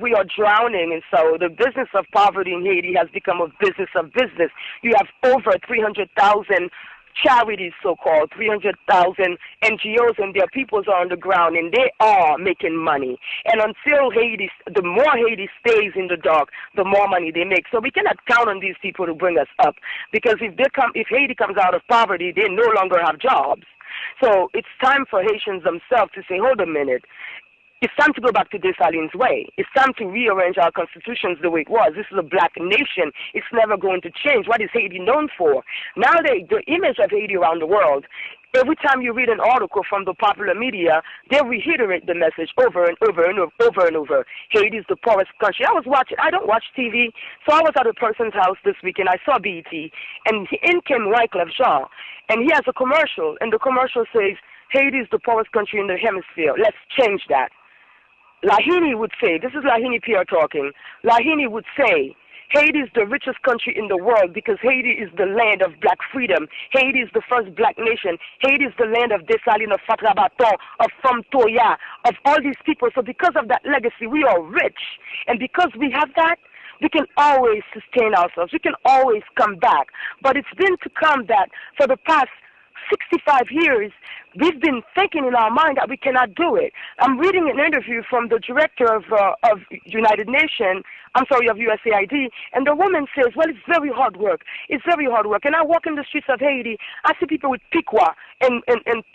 we are drowning, and so the business of poverty in Haiti has become a business of business. You have over 300,000 charities, so-called 300,000 NGOs, and their peoples are on the ground, and they are making money. And until Haiti, the more Haiti stays in the dark, the more money they make. So we cannot count on these people to bring us up, because if Haiti comes out of poverty, they no longer have jobs. So it's time for Haitians themselves to say, hold a minute. It's time to go back to Dessalines' way. It's time to rearrange our constitutions the way it was. This is a black nation. It's never going to change. What is Haiti known for? Now the image of Haiti around the world, every time you read an article from the popular media, they reiterate the message over and over and over and over. Haiti is the poorest country. I don't watch TV, so I was at a person's house this weekend. I saw BET, and in came Wyclef Jean, and he has a commercial, and the commercial says, Haiti is the poorest country in the hemisphere. Let's change that. Lahini would say, this is Lahini Pierre talking, Lahini would say, Haiti is the richest country in the world because Haiti is the land of black freedom. Haiti is the first black nation. Haiti is the land of Dessalines, of Fatrabaton, of Fom-Toya, of all these people. So because of that legacy, we are rich. And because we have that, we can always sustain ourselves. We can always come back. But it's been to come that for the past 65 years, we've been thinking in our mind that we cannot do it. I'm reading an interview from the director of United Nations, of USAID, and the woman says, well, it's very hard work. It's very hard work. And I walk in the streets of Haiti, I see people with piqua and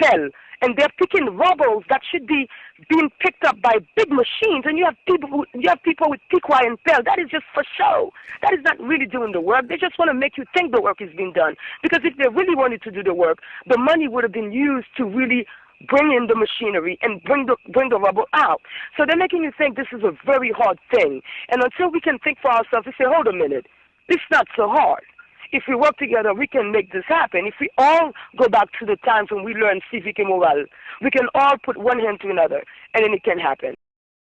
pelle, and they're picking rubbles that should be being picked up by big machines, and you have people with piqua and pelle. That is just for show. That is not really doing the work. They just want to make you think the work is being done. Because if they really wanted to do the work, the money would have been used to really bring in the machinery and bring the rubble out. So they're making you think this is a very hard thing. And until we can think for ourselves, we say, hold a minute, it's not so hard. If we work together, we can make this happen. If we all go back to the times when we learned civic and moral, we can all put one hand to another, and then it can happen.